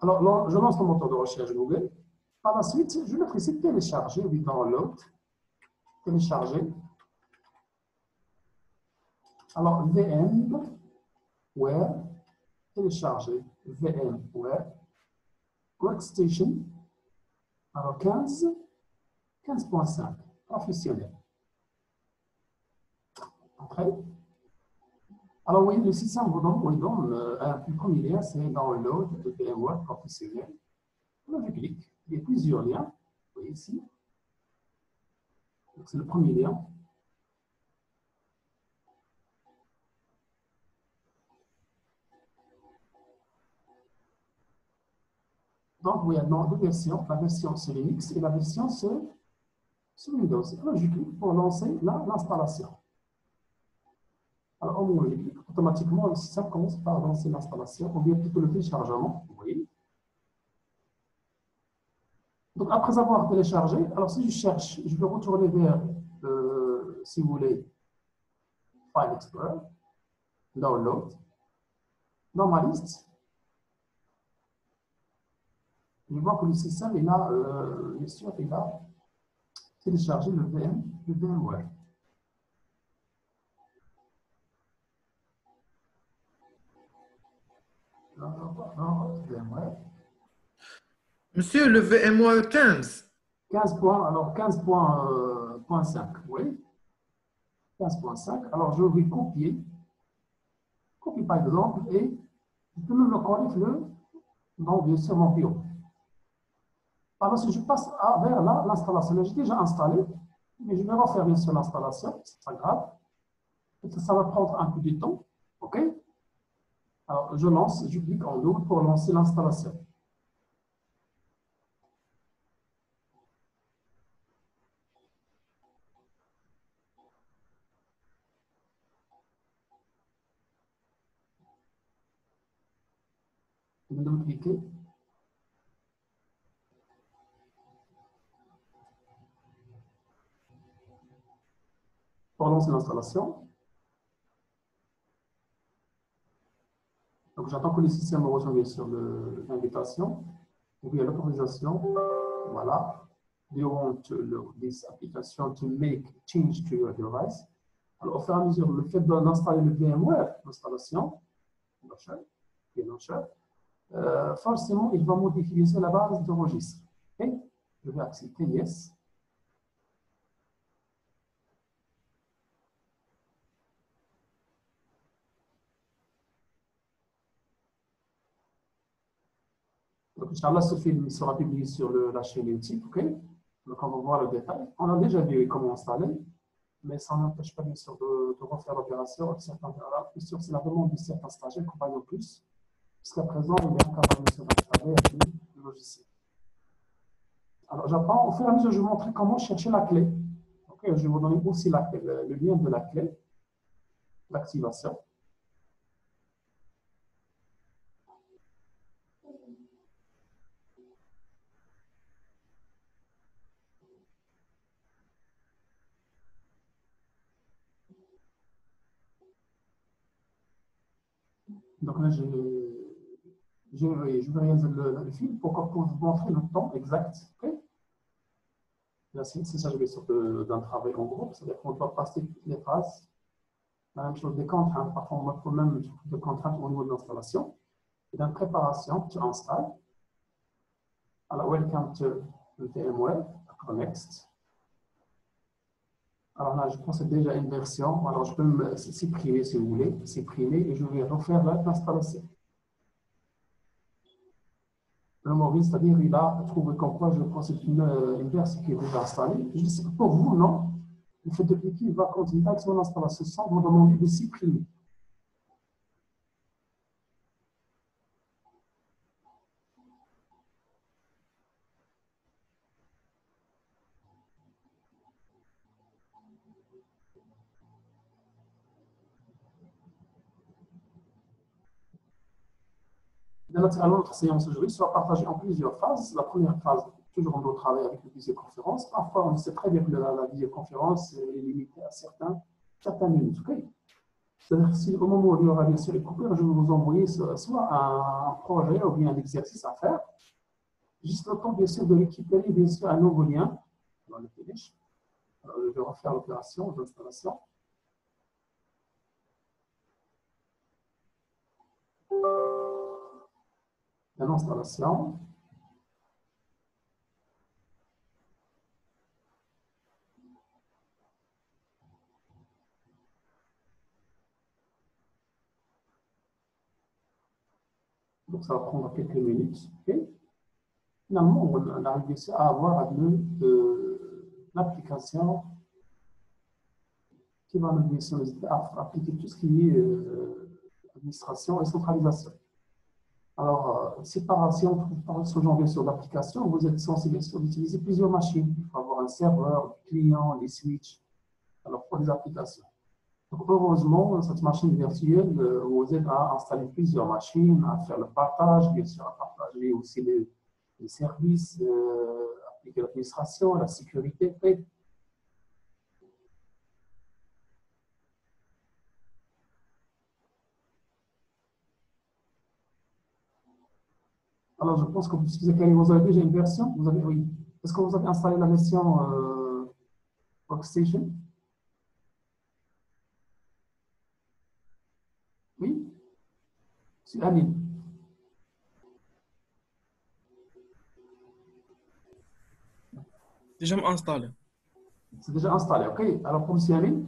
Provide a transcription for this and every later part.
Alors, je lance le moteur de recherche Google. Par la suite, je le ferai ici télécharger, oui, download, télécharger. Alors, VMware, télécharger, VMware, Workstation, alors 15.5, professionnel. Après, alors oui, le système vous donne un premier lien, c'est download de VMware professionnel. Alors, je clique, il y a plusieurs liens, vous voyez ici. C'est le premier lien. Donc, oui, il y a deux versions. La version c'est Linux et la version c'est Windows. Alors, je clique pour lancer l'installation. Alors, au moment où je clique, automatiquement, le système commence par lancer l'installation ou bien plutôt le téléchargement. Vous voyez. Donc, après avoir téléchargé, alors si je cherche, je vais retourner vers, si vous voulez, File Explorer, Download. Dans ma liste, je vois que le système, il a, bien sûr, il a téléchargé le VMware. VMware. Monsieur, le VMware 15. 15 points, alors 15.5, oui. 15.5. Alors, je vais copier par exemple, et je peux même le coller dans, bien sûr, mon bureau. Alors, si je passe vers l'installation, j'ai déjà installé, mais je vais refaire bien sûr l'installation, c'est pas grave. Ça va prendre un peu de temps, ok? Alors, je lance, je clique en double pour lancer l'installation. Je vais cliquer. Pour lancer l'installation. Donc, j'attends que le système me reçoive bien sûr l'invitation. Ou bien l'autorisation. Voilà. Do you want this application to make change to your device? Alors, au fur et à mesure, le fait d'installer le VMware, l'installation, forcément, il va modifier la base de registre. Okay? Je vais accepter Yes. Donc, Inch'Allah, ce film sera publié sur la chaîne YouTube. Okay? Donc, on va voir le détail. On a déjà vu comment installer, mais ça n'empêche pas, bien sûr, de refaire l'opération. C'est la demande de certains stagiaires, compagnons plus. Jusqu'à présent, il est incapable d'installer le logiciel. Alors, j'apprends, au fur et à mesure, je vais vous montrer comment chercher la clé. Okay, je vais vous donner aussi le lien de la clé d'activation. Donc là, je vais réaliser le fil pour vous montrer le temps exact. Okay? C'est ça, je vais sur d'un travail en groupe, c'est-à-dire qu'on doit passer toutes les phases. La même chose des contraintes, parfois on a même des contraintes au niveau de l'installation. Et dans préparation, tu installes. Alors, welcome to VMware, Next. Alors là, je pense que c'est déjà une version. Alors, je peux me supprimer si vous voulez, supprimer et je vais refaire l'installation. Le mobile, c'est-à-dire il a trouvé comme quoi je pense que c'est une version qui est déjà installée. Je sais que pour vous, non. Le fait de cliquer, il va continuer avec son installation sans vous demander de supprimer. Alors, notre séance aujourd'hui sera partagée en plusieurs phases. La première phase, toujours on doit travailler avec une visioconférence. Parfois, on sait très bien que la visioconférence est limitée à certaines minutes. Okay? C'est-à-dire que si au moment où il y aura bien sûr les coupures, je vais vous envoyer soit un projet ou bien un exercice à faire, juste le temps bien sûr de récupérer bien sûr un nouveau lien dans le finish. Alors, je vais refaire l'opération d'installation. L'installation. Donc, ça va prendre quelques minutes. Okay. Finalement, on arrive ici à avoir l'application qui va nous appliquer tout ce qui est administration et centralisation. Alors, si on trouve par ce genre bien sûr d'application, vous êtes censé bien sûr utiliser plusieurs machines. Il faut avoir un serveur, des clients, des switches, alors pour les applications. Donc, heureusement, cette machine virtuelle vous aide à installer plusieurs machines, à faire le partage, bien sûr, à partager aussi les services, appliquer l'administration, la sécurité. Alors, je pense que vous avez déjà une version. Vous avez, oui. Est-ce que vous avez installé la version Workstation? Oui? C'est Aline. Déjà installé. C'est déjà installé, OK? Alors, pour M. Aline,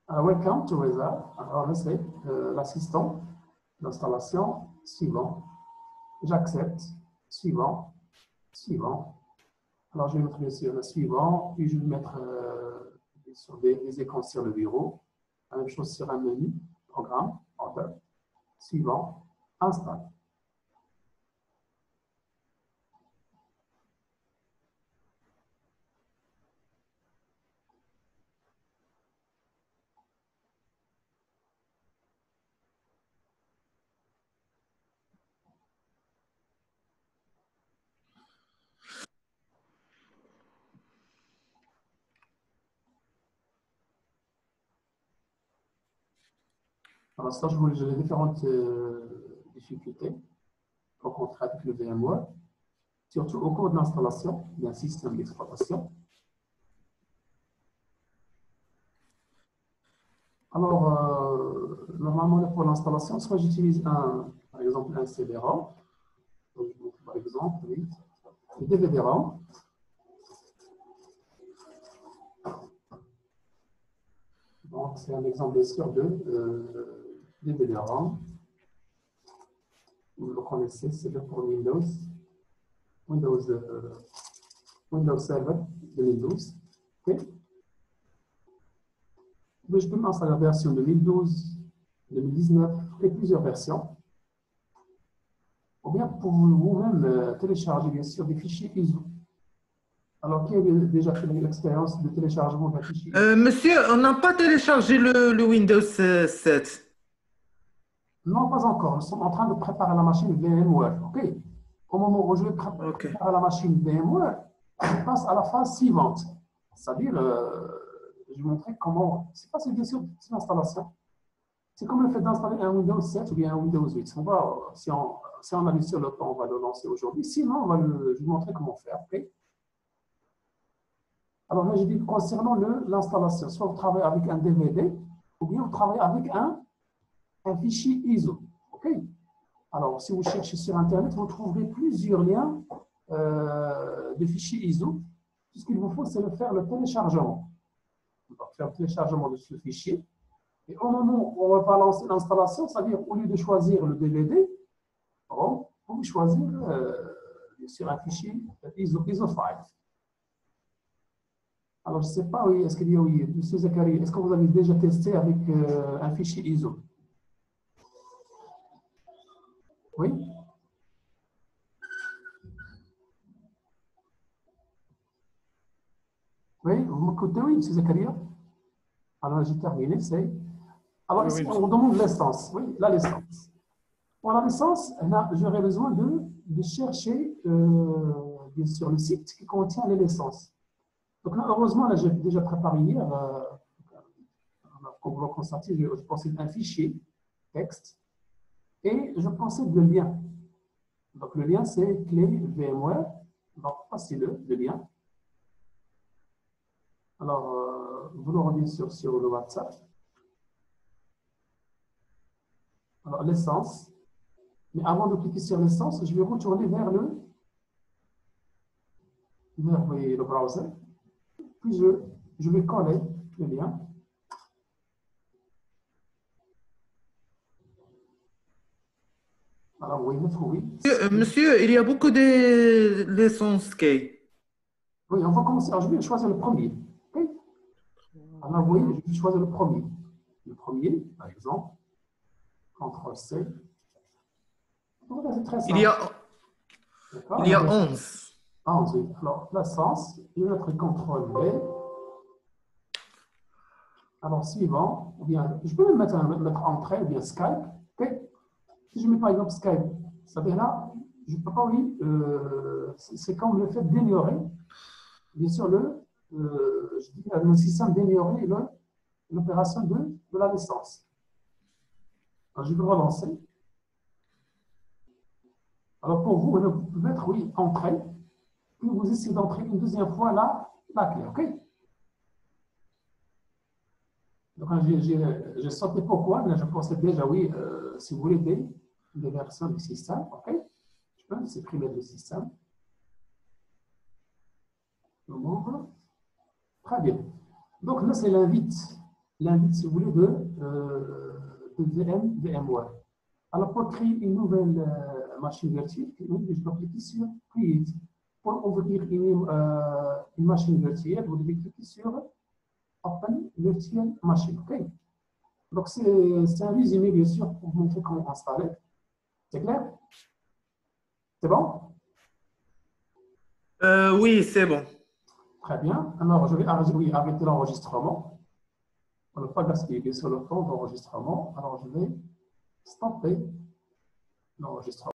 welcome to Wizard. Alors, là, c'est l'assistant d'installation suivant. J'accepte. Suivant. Suivant. Alors, je vais mettre bien sûr le suivant, puis je vais mettre sur des écrans sur le bureau. La même chose sur un menu, programme, order. Suivant, install. Alors, ça, je vous les différentes difficultés rencontrées avec le VMware, surtout au cours de l'installation d'un système d'exploitation. Alors, normalement, pour l'installation, soit j'utilise par exemple, un CD-ROM. Par exemple, oui, le DVD-ROM. Donc, c'est un exemple bien sûr de DVD-ROM. Vous le connaissez, c'est le pour Windows 7 2012. Okay. Mais je peux m'installer la version 2012, 2019 et plusieurs versions. Ou bien pour vous-même télécharger bien sûr des fichiers ISO. Alors, qui a déjà fait l'expérience de téléchargement d'un fichier ISO? Monsieur, on n'a pas téléchargé le Windows 7. Non, pas encore. Nous sommes en train de préparer la machine VMware. OK. Au moment où je vais préparer la machine VMware, je passe à la phase suivante. C'est-à-dire, je vais montrer comment. C'est pas bien sûr l'installation. C'est comme le fait d'installer un Windows 7 ou bien un Windows 8. Si on a bien sûr le temps, on va le lancer aujourd'hui. Sinon, je vais vous montrer comment faire. OK. Alors là, j'ai dit concernant l'installation, soit vous travaillez avec un DVD ou bien vous travaillez avec un fichier ISO. OK? Alors, si vous cherchez sur Internet, vous trouverez plusieurs liens de fichiers ISO. Tout ce qu'il vous faut, c'est faire le téléchargement. On va faire le téléchargement de ce fichier. Et au moment où on va lancer l'installation, c'est-à-dire au lieu de choisir le DVD, vous pouvez choisir sur un fichier ISO file. Alors, je ne sais pas, oui, est-ce qu'il y a, oui, M. Zakari, est-ce que vous avez déjà testé avec un fichier ISO? Oui? Oui, vous m'écoutez, oui, M. Zakaria? Alors, j'ai terminé, c'est... Alors, ici, on demande l'essence, oui, la licence. Pour la licence, j'aurais besoin de chercher, bien sûr, le site qui contient les licences. Donc là, heureusement, là, j'ai déjà préparé hier comme vous le constatez, je possède un fichier texte et je possède le lien. Donc, le lien, c'est clé VMware. Donc, passez-le, le lien. Alors, vous le revenez sur le WhatsApp. Alors, l'essence. Mais avant de cliquer sur l'essence, je vais retourner vers le browser. Puis, je vais coller le lien. Alors, oui, oui. Monsieur, il y a beaucoup de licences K. Oui, on va commencer. Alors, je vais choisir le premier. Okay? Alors, oui, je vais choisir le premier. Le premier, par exemple, CTRL-C. C'est très simple. Il y a 11. 11, oui. Alors, l'essence, je vais mettre CTRL-V. Alors, suivant, ou bien, je peux même mettre entrée, ou bien Skype. Okay? Si je mets par exemple Skype, ça veut dire là, je ne peux pas, oui, c'est comme le fait d'ignorer, bien sûr, le système d'ignorer l'opération de la licence. Alors, je vais relancer. Alors, pour vous, vous pouvez mettre, oui, entrée, puis vous essayez d'entrer une deuxième fois la clé, OK? Donc, j'ai sauté pourquoi, mais je possède déjà, oui, si vous voulez, des versions du système, OK? Je peux supprimer le système. Je m'ouvre. Très bien. Donc, là, c'est l'invite. L'invite, si vous voulez, de VMware. Alors, pour créer une nouvelle machine virtuelle, je dois cliquer sur Create. Pour ouvrir une machine virtuelle, vous devez cliquer sur Open Virtual Machine. OK? Donc, c'est un résumé, bien sûr, pour vous montrer comment installer. C'est clair? C'est bon? Oui, c'est bon. Très bien. Alors, je vais arrêter l'enregistrement. On ne va pas gaspiller sur le temps d'enregistrement. Alors, je vais stopper l'enregistrement.